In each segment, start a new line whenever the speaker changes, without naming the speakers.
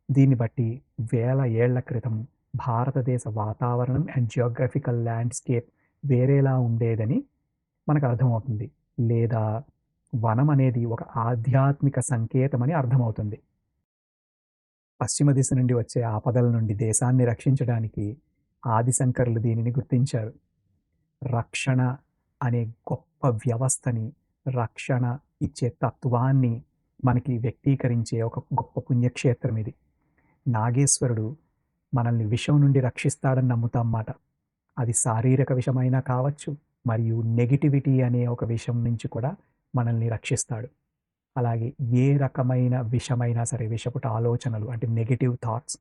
దీన్ని బట్టి వేల ఏళ్ల క్రితం భారతదేశ వాతావరణం అండ్ జియోగ్రఫికల్ ల్యాండ్‌స్కేప్ వేరేలా ఉండేదని మనకు అర్థమవుతుంది. లేదా వనం అనేది ఒక ఆధ్యాత్మిక సంకేతమని అర్థమవుతుంది. పశ్చిమ దిశ నుండి వచ్చే ఆపదల నుండి దేశాన్ని రక్షించడానికి ఆదిశంకరులు దీనిని గుర్తించారు. రక్షణ అనే గొప్ప వ్యవస్థని, రక్షణ ఇచ్చే తత్వాన్ని మనకి వ్యక్తీకరించే ఒక గొప్ప పుణ్యక్షేత్రం ఇది. నాగేశ్వరుడు మనల్ని విషం నుండి రక్షిస్తాడని నమ్ముతాం మాట. అది శారీరక విషమైనా కావచ్చు, మరియు నెగటివిటీ అనే ఒక విషం నుంచి కూడా మనల్ని రక్షిస్తాడు. అలాగే ఏ రకమైన విషమైనా సరే, విషపుట ఆలోచనలు అంటే నెగెటివ్ థాట్స్,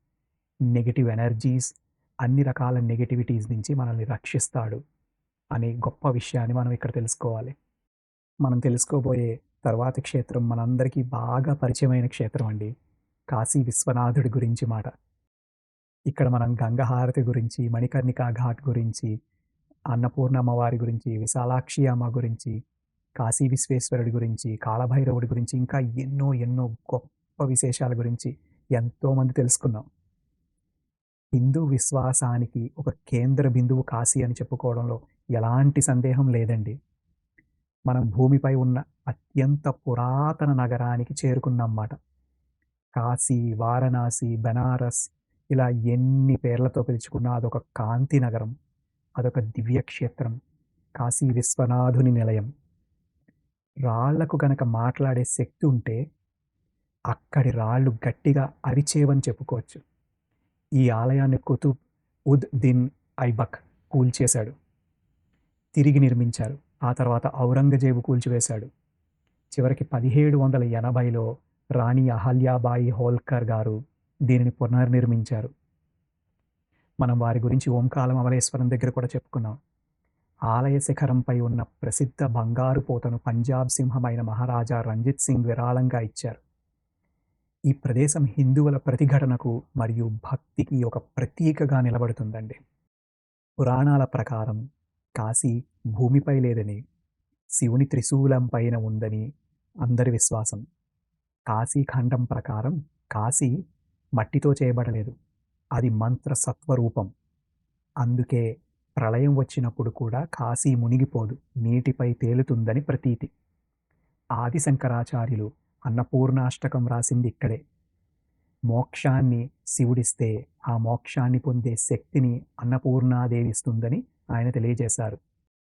నెగెటివ్ ఎనర్జీస్, అన్ని రకాల నెగటివిటీస్ నుంచి మనల్ని రక్షిస్తాడు అనే గొప్ప విషయాన్ని మనం ఇక్కడ తెలుసుకోవాలి. మనం తెలుసుకోబోయే తర్వాతి క్షేత్రం మనందరికీ బాగా పరిచయమైన క్షేత్రం అండి. కాశీ విశ్వనాథుడి గురించి మాట. ఇక్కడ మనం గంగ హారతి గురించి, మణికర్ణికా ఘాట్ గురించి, అన్నపూర్ణ అమ్మవారి గురించి, విశాలాక్షి అమ్మ గురించి, కాశీ విశ్వేశ్వరుడి గురించి, కాలభైరవుడి గురించి, ఇంకా ఎన్నో ఎన్నో గొప్ప విశేషాల గురించి ఎంతోమంది తెలుసుకున్నాం. హిందూ విశ్వాసానికి ఒక కేంద్ర బిందువు కాశీ అని చెప్పుకోవడంలో ఎలాంటి సందేహం లేదండి. మనం భూమిపై ఉన్న అత్యంత పురాతన నగరానికి చేరుకున్నమాట. కాశీ, వారణాసి, బెనారస్ ఇలా ఎన్ని పేర్లతో పిలుచుకున్నా అదొక కాంతి నగరం. అదొక దివ్యక్షేత్రం. కాశీ విశ్వనాథుని నిలయం. రాళ్లకు గనక మాట్లాడే శక్తి ఉంటే అక్కడి రాళ్ళు గట్టిగా అరిచేవని చెప్పుకోవచ్చు. ఈ ఆలయాన్ని కుతుబ్ ఉద్ దిన్ ఐబక్ కూల్చేశాడు. తిరిగి నిర్మించారు. ఆ తర్వాత ఔరంగజేబు కూల్చివేశాడు. చివరికి 1780లో రాణి అహల్యాబాయి హోల్కర్ గారు దీనిని పునర్నిర్మించారు. మనం వారి గురించి ఓంకాలం అమలేశ్వరం దగ్గర కూడా చెప్పుకున్నాం. ఆలయ శిఖరంపై ఉన్న ప్రసిద్ధ బంగారు పోతను పంజాబ్ సింహమైన మహారాజా రంజిత్ సింగ్ విరాళంగా ఇచ్చారు. ఈ ప్రదేశం హిందువుల ప్రతిఘటనకు మరియు భక్తికి ఒక ప్రతీకగా నిలబడుతుందండి. పురాణాల ప్రకారం కాశీ భూమిపై లేదని, శివుని త్రిశూలం పైన ఉందని అందరి విశ్వాసం. కాశీఖండం ప్రకారం కాశీ మట్టితో చేయబడలేదు, అది మంత్ర సత్వరూపం. అందుకే ప్రళయం వచ్చినప్పుడు కూడా కాశీ మునిగిపోదు, నీటిపై తేలుతుందని ప్రతీతి. ఆదిశంకరాచార్యులు అన్నపూర్ణాష్టకం రాసింది ఇక్కడే. మోక్షాన్ని శివుడిస్తే ఆ మోక్షాన్ని పొందే శక్తిని అన్నపూర్ణాదేవి ఇస్తుందని ఆయన తెలియజేశారు.